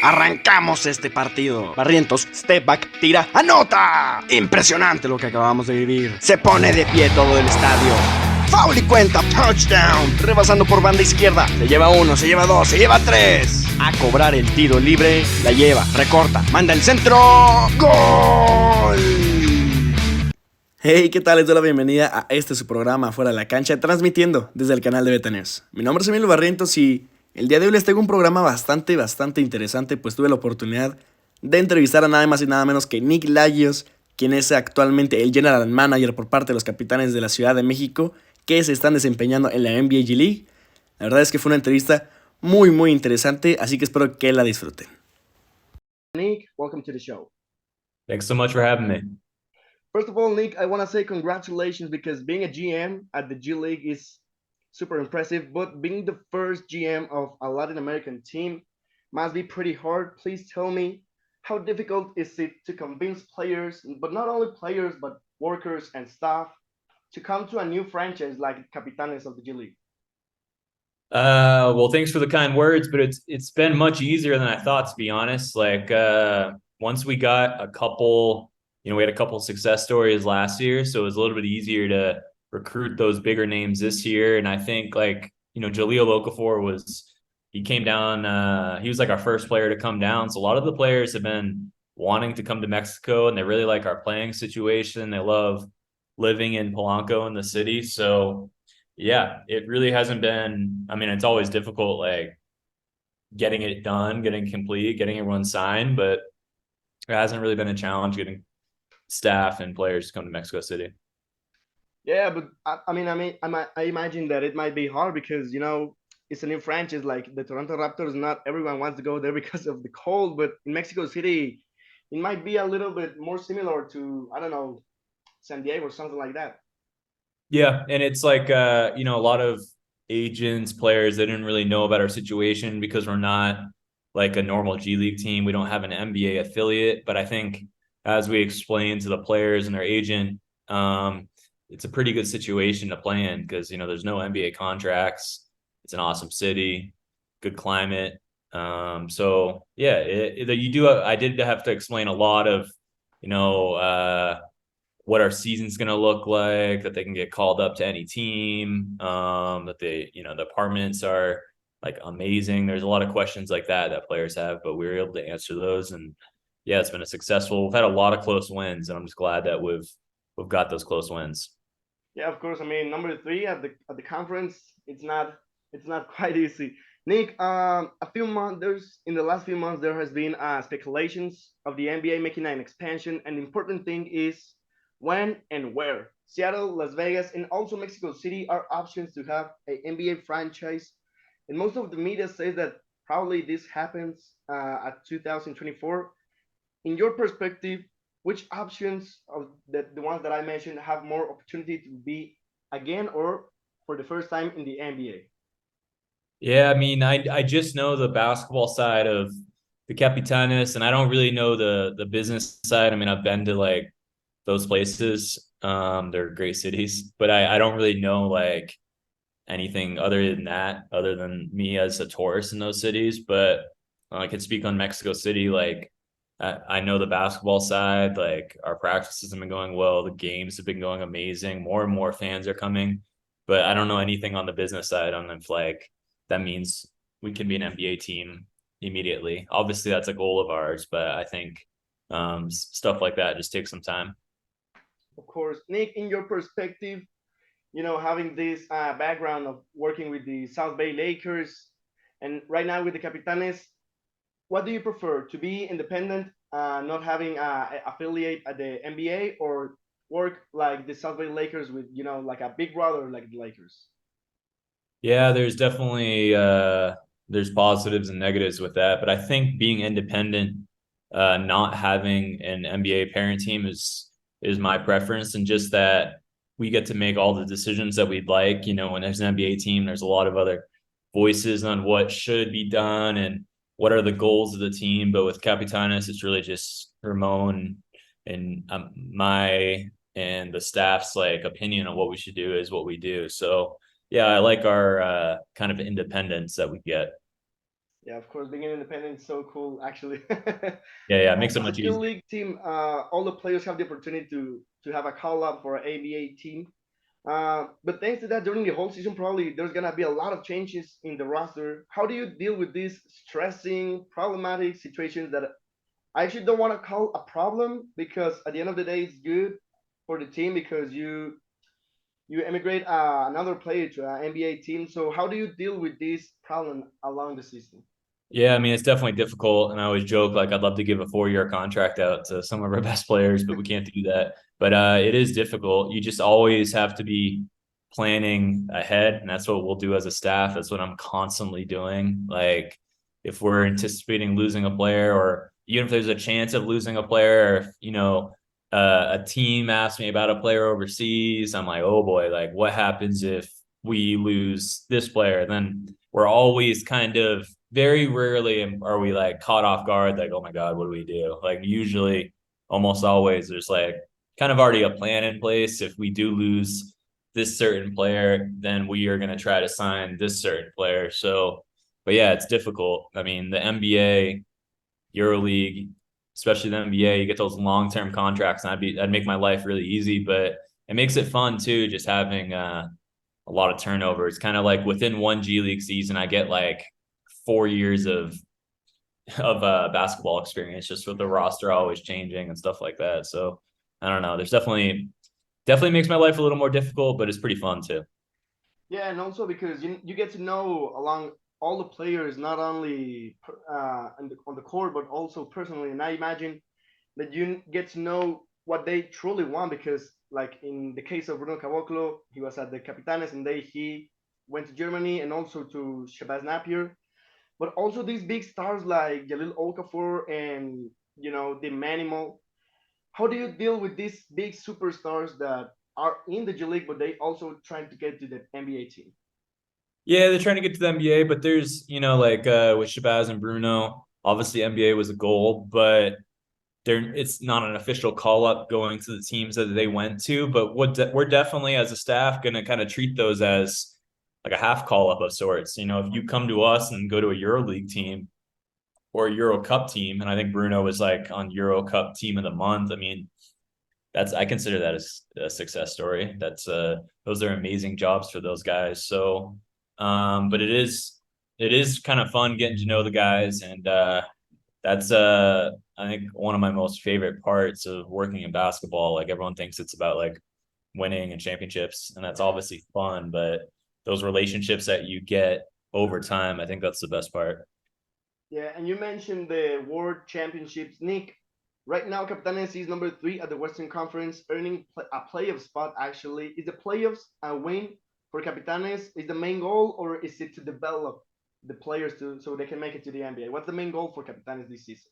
Arrancamos este partido. Barrientos, step back, tira, anota. Impresionante lo que acabamos de vivir. Se pone de pie todo el estadio. Foul y cuenta, touchdown. Rebasando por banda izquierda. Se lleva uno, se lleva dos, se lleva tres. A cobrar el tiro libre. La lleva, recorta, manda el centro. ¡Gol! Hey, ¿qué tal? Les doy la bienvenida a este su programa Afuera de la cancha, transmitiendo desde el canal de Capitanes. Mi nombre es Emilio Barrientos y el día de hoy les tengo un programa bastante interesante, pues tuve la oportunidad de entrevistar a nada más y nada menos que Nick Lagios, quien es actualmente el General Manager por parte de los Capitanes de la Ciudad de México, que se están desempeñando en la NBA G League. La verdad es que fue una entrevista muy interesante, así que espero que la disfruten. Nick, welcome to the show. Thanks so much for having me. First of all, Nick, I want to say congratulations because being a GM at the G League is super impressive, but being the first GM of a Latin American team must be pretty hard. Please tell me, how difficult is it to convince players, but not only players, but workers and staff, to come to a new franchise like Capitanes of the G League? Well, thanks for the kind words, but it's been much easier than I thought, to be honest. Once we got a couple, we had a couple success stories last year, so it was a little bit easier to recruit those bigger names this year. And I think Jaleel Okafor he came down, he was like our first player to come down. So a lot of the players have been wanting to come to Mexico and they really like our playing situation. They love living in Polanco in the city. So yeah, it really hasn't been, it's always difficult, like getting it done, getting complete, getting everyone signed, but it hasn't really been a challenge getting staff and players to come to Mexico City. Yeah, but I imagine that it might be hard because it's a new franchise like the Toronto Raptors. Not everyone wants to go there because of the cold, but in Mexico City, it might be a little bit more similar to San Diego or something like that. Yeah, and it's like a lot of agents, players, they didn't really know about our situation because we're not like a normal G League team. We don't have an NBA affiliate, but I think as we explain to the players and their agent, it's a pretty good situation to play in because there's no NBA contracts. It's an awesome city, good climate. So yeah, I did have to explain a lot of what our season's going to look like, that they can get called up to any team, that the apartments are like amazing. There's a lot of questions like that players have, but we were able to answer those. And yeah, it's been we've had a lot of close wins, and I'm just glad that we've got those close wins. Yeah, of course. Number 3 at the conference, it's not quite easy. Nick, in the last few months, there has been speculations of the NBA making an expansion, and the important thing is when and where. Seattle, Las Vegas, and also Mexico City are options to have an NBA franchise. And most of the media says that probably this happens at 2024. In your perspective, which options of the ones that I mentioned have more opportunity to be again or for the first time in the NBA? Yeah, I just know the basketball side of the Capitanes, and I don't really know the business side. I've been to like those places. They're great cities, but I don't really know like anything other than that, other than me as a tourist in those cities. But I can speak on Mexico City. Like I know the basketball side, like our practices have been going well. The games have been going amazing. More and more fans are coming, but I don't know anything on the business side on if like that means we can be an NBA team immediately. Obviously that's a goal of ours, but I think stuff like that just takes some time. Of course, Nick, in your perspective, having this background of working with the South Bay Lakers and right now with the Capitanes, what do you prefer, to be independent, not having an affiliate at the NBA, or work like the South Bay Lakers with, like a big brother like the Lakers? Yeah, there's definitely there's positives and negatives with that, but I think being independent, not having an NBA parent team is my preference, and just that we get to make all the decisions that we'd like. When there's an NBA team, there's a lot of other voices on what should be done and what are the goals of the team. But with Capitanes, it's really just Ramon and my and the staff's like opinion on what we should do is what we do. So yeah, I like our kind of independence that we get. Yeah, of course, being an independent is so cool, actually. Yeah, it makes it As a much G easier. League team, all the players have the opportunity to have a call up for an ABA team. But thanks to that, during the whole season, probably there's gonna be a lot of changes in the roster. How do you deal with these stressing, problematic situations that I actually don't want to call a problem, because at the end of the day, it's good for the team because you emigrate another player to an NBA team. So how do you deal with this problem along the season? Yeah, I mean, it's definitely difficult. And I always joke like I'd love to give a 4-year contract out to some of our best players, but we can't do that. But it is difficult. You just always have to be planning ahead. And that's what we'll do as a staff. That's what I'm constantly doing. Like if we're anticipating losing a player, or even if there's a chance of losing a player, or if, a team asks me about a player overseas, I'm like, oh boy, like what happens if we lose this player? Then we're always kind of very rarely are we like caught off guard, like, oh my God, what do we do? Like usually almost always there's like kind of already a plan in place. If we do lose this certain player, then we are going to try to sign this certain player. So, but yeah, it's difficult. I mean, the NBA, EuroLeague, especially the NBA, you get those long-term contracts, and that'd make my life really easy, but it makes it fun too, just having a lot of turnover. It's kind of like within one G League season, I get like 4 years of basketball experience, just with the roster always changing and stuff like that. So I don't know. There's definitely makes my life a little more difficult, but it's pretty fun too. Yeah, and also because you get to know along all the players, not only on the court, but also personally. And I imagine that you get to know what they truly want, because, like in the case of Bruno Caboclo, he was at the Capitanes, and he went to Germany, and also to Shabazz Napier. But also these big stars like Jalil Okafor and the Manimal. How do you deal with these big superstars that are in the G League, but they also trying to get to the NBA team? Yeah, they're trying to get to the NBA, but there's, like with Shabazz and Bruno, obviously NBA was a goal, but it's not an official call up going to the teams that they went to. But we're definitely as a staff going to kind of treat those as like a half call up of sorts. If you come to us and go to a EuroLeague team or a Euro Cup team, and I think Bruno was like on Euro Cup team of the month. I mean, I consider that a success story. Those are amazing jobs for those guys. So, but it is kind of fun getting to know the guys, and that's I think one of my most favorite parts of working in basketball. Like everyone thinks it's about like winning and championships, and that's obviously fun, but those relationships that you get over time, I think that's the best part. Yeah, and you mentioned the World Championships, Nick. Right now, Capitanes is number three at the Western Conference, earning a playoff spot. Actually, is the playoffs a win for Capitanes? Is the main goal, or is it to develop the players so they can make it to the NBA? What's the main goal for Capitanes this season?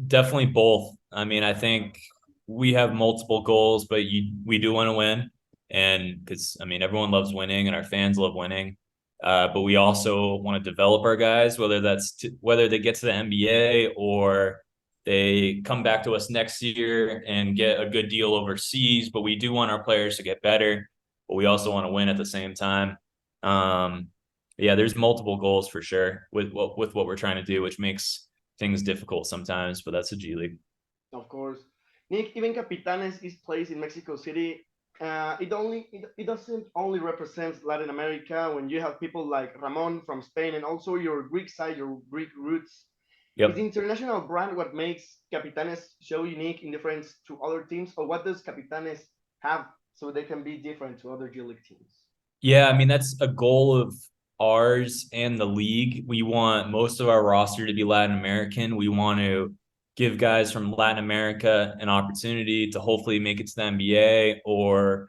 Definitely both. I mean, I think we have multiple goals, but we do want to win, and because I mean, everyone loves winning, and our fans love winning. But we also want to develop our guys, whether they get to the NBA or they come back to us next year and get a good deal overseas. But we do want our players to get better, but we also want to win at the same time. Um, yeah, there's multiple goals for sure with what we're trying to do, which makes things difficult sometimes, but that's a G League. Of course, Nick. Even Capitanes is placed in Mexico City. It doesn't only represent Latin America. When you have people like Ramon from Spain, and also your Greek side, your Greek roots, is the Yep. international brand what makes Capitanes so unique in difference to other teams, or what does Capitanes have so they can be different to other G League teams? Yeah, I mean that's a goal of ours and the league. We want most of our roster to be Latin American. We want to give guys from Latin America an opportunity to hopefully make it to the NBA or,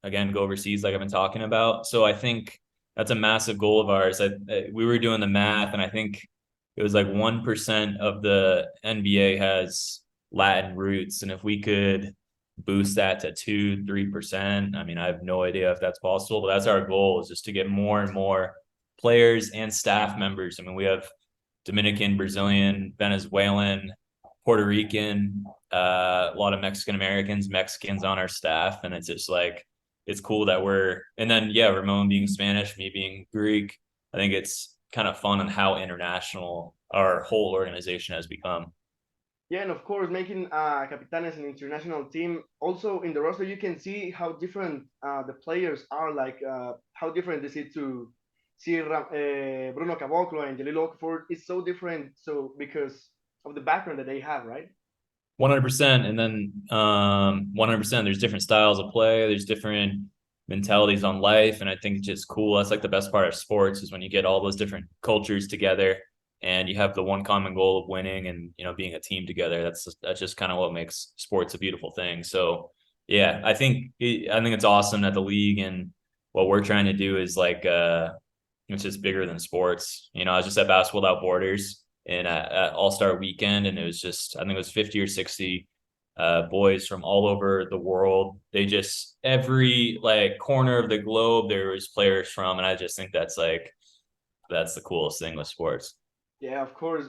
again, go overseas like I've been talking about. So I think that's a massive goal of ours. We were doing the math, and I think it was like 1% of the NBA has Latin roots. And if we could boost that to 2-3%. I mean, I have no idea if that's possible, but that's our goal, is just to get more and more players and staff members. I mean, we have Dominican, Brazilian, Venezuelan, Puerto Rican, a lot of Mexican Americans, Mexicans on our staff. And it's just like, it's cool that and then, yeah, Ramon being Spanish, me being Greek. I think kind of fun on how international our whole organization has become. Yeah, and of course, making Capitanes an international team. Also, in the roster, you can see how different the players are. Like how different is it to see Bruno Caboclo and Jalil Okafor? It's so different. So because of the background that they have, right? 100%. And then 100%, there's different styles of play. There's different mentalities on life. And I think it's just cool. That's like the best part of sports is when you get all those different cultures together and you have the one common goal of winning and, being a team together. That's just kind of what makes sports a beautiful thing. So yeah, I think it's awesome that the league and what we're trying to do is like, it's just bigger than sports. I was just at Basketball Without Borders in All-Star weekend, and it was just, I think it was 50 or 60 boys from all over the world. They just, every like corner of the globe, there was players from, and I just think that's the coolest thing with sports. Yeah, of course.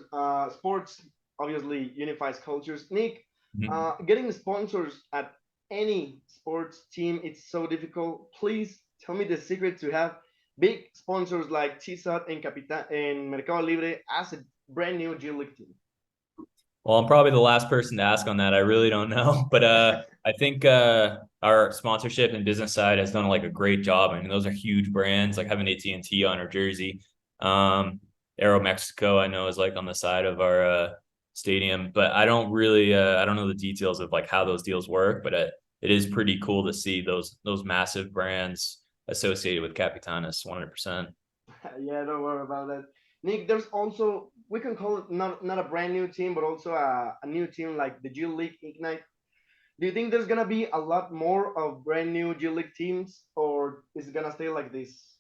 Sports obviously unifies cultures. Nick, Mhm. getting sponsors at any sports team, it's so difficult. Please tell me the secret to have big sponsors like TSAT and Capitan and Mercado Libre as a brand new G League team. Well, I'm probably the last person to ask on that. I really don't know, but I think our sponsorship and business side has done like a great job. I mean, those are huge brands, like having AT&T on our jersey. Um, Aero Mexico, I know, is like on the side of our stadium, but I don't know the details of like how those deals work, but it is pretty cool to see those massive brands associated with Capitanes, 100%. Yeah, don't worry about that. Nick, there's also we can call it not a brand new team, but also a new team like the G League Ignite. Do you think there's gonna be a lot more of brand new G League teams, or is it gonna stay like this?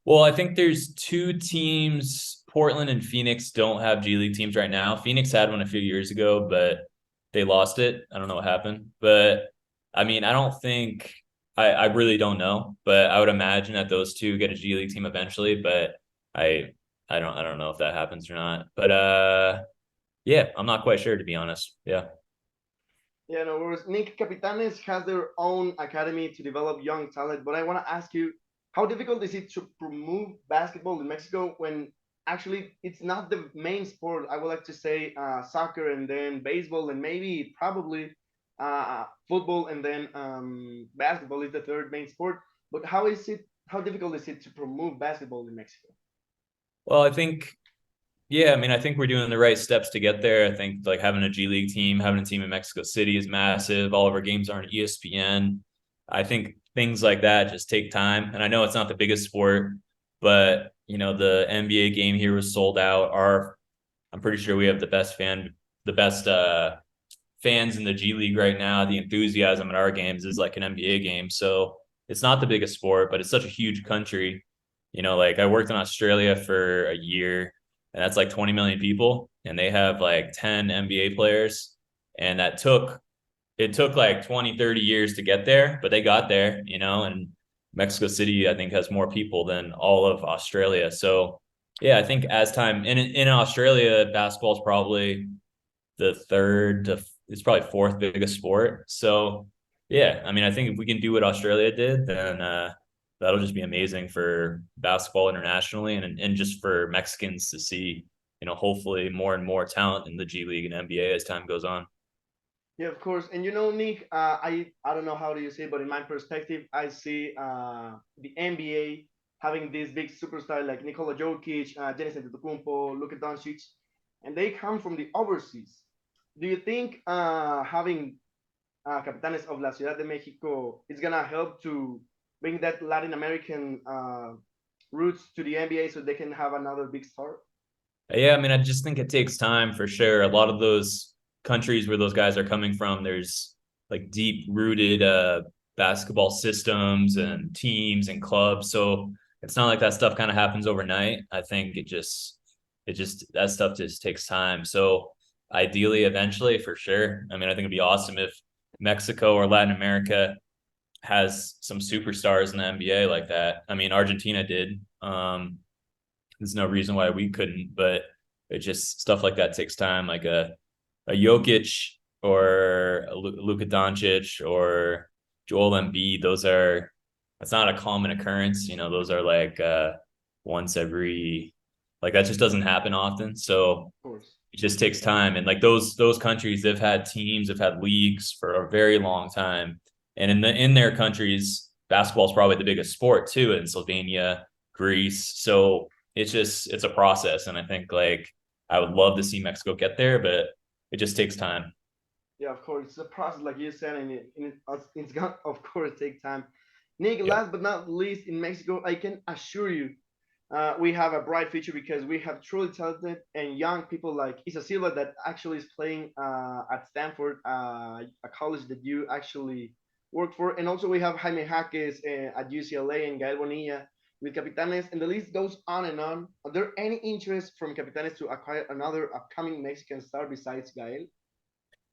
Well, I think there's two teams. Portland and Phoenix don't have G League teams right now. Phoenix had one a few years ago, but they lost it. I don't know what happened. But I mean, I don't think I really don't know, but I would imagine that those two get a G League team eventually, but I I don't know if that happens or not. But yeah, I'm not quite sure to be honest. Yeah. Yeah, no worries. Nick Capitanes has their own academy to develop young talent, but I want to ask you, how difficult is it to promote basketball in Mexico when actually it's not the main sport? I would like to say soccer and then baseball and maybe probably football and then basketball is the third main sport. But how is it? How difficult is it to promote basketball in Mexico? Well, I think yeah, I mean, I think we're doing the right steps to get there. I think like having a G League team, having a team in Mexico City is massive. All of our games are on ESPN. I think things like that just take time. And I know it's not the biggest sport, but the NBA game here was sold out. I'm pretty sure we have the best fans in the G League right now. The enthusiasm at our games is like an NBA game. So it's not the biggest sport, but it's such a huge country. Like I worked in Australia for a year, and that's like 20 million people, and they have like 10 NBA players. And it took like 20, 30 years to get there, but they got there, and Mexico City, I think, has more people than all of Australia. So yeah, I think as time in Australia, basketball is probably the third to it's probably fourth biggest sport. So yeah, I mean, I think if we can do what Australia did, then that'll just be amazing for basketball internationally and just for Mexicans to see, hopefully more and more talent in the G League and NBA as time goes on. Yeah, of course. And Nick, I don't know how do you say, but in my perspective, I see the NBA having this big superstar like Nikola Jokic, Giannis Antetokounmpo, Luka Doncic, and they come from the overseas. Do you think having Capitanes of la Ciudad de Mexico is gonna help to bring that Latin American roots to the NBA so they can have another big star? Yeah, I mean, I just think it takes time for sure. A lot of those countries where those guys are coming from, there's like deep rooted basketball systems and teams and clubs. So it's not like that stuff kind of happens overnight. I think that stuff just takes time. So ideally, eventually, for sure. I mean, I think it'd be awesome if Mexico or Latin America has some superstars in the NBA like that. I mean, Argentina did. There's no reason why we couldn't, but it just stuff like that takes time. Like a Jokic or a Luka Doncic or Joel Embiid. That's not a common occurrence. Those are like once every Like that just doesn't happen often. So Of course. it just takes time. And like those countries, they've had teams, they've had leagues for a very long time. And in their countries, basketball is probably the biggest sport too, in Slovenia, Greece. So it's a process. And I think like I would love to see Mexico get there, but it just takes time. Yeah, of course. It's a process, like you said, and it's gonna, of course, take time. Nick, Yeah. last but not least, in Mexico, I can assure you, we have a bright future because we have truly talented and young people like Isa Silva that actually is playing at Stanford, a college that you actually work for, and also we have Jaime Jaques at UCLA and Gael Bonilla with Capitanes, and the list goes on and on. Are there any interest from Capitanes to acquire another upcoming Mexican star besides Gael?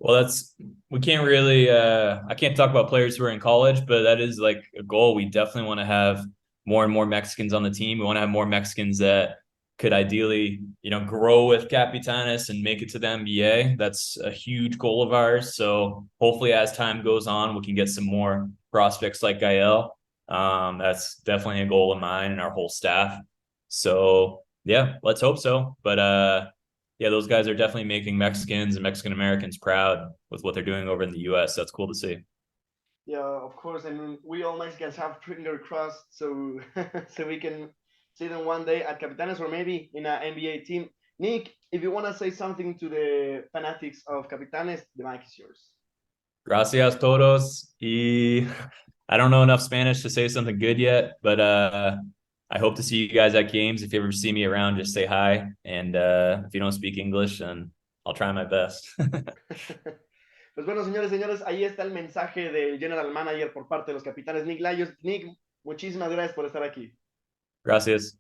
Well, that's we can't really I can't talk about players who are in college, but that is like a goal. We definitely want to have more and more Mexicans on the team. We want to have more Mexicans that could ideally, grow with Capitanes and make it to the NBA. That's a huge goal of ours. So hopefully as time goes on, we can get some more prospects like Gael. That's definitely a goal of mine and our whole staff. So yeah, let's hope so. But yeah, those guys are definitely making Mexicans and Mexican Americans proud with what they're doing over in the US. That's cool to see. Yeah, of course. I mean, we all Mexicans have finger crossed, so so we can see them one day at Capitanes or maybe in an NBA team. Nick, if you want to say something to the fanatics of Capitanes, the mic is yours. Gracias todos. Y I don't know enough Spanish to say something good yet, but I hope to see you guys at games. If you ever see me around, just say hi. And if you don't speak English, then I'll try my best. Pues bueno, señores, señores, ahí está el mensaje del General Manager por parte de los Capitanes, Nick Lagios. Nick, muchísimas gracias por estar aquí. Gracias.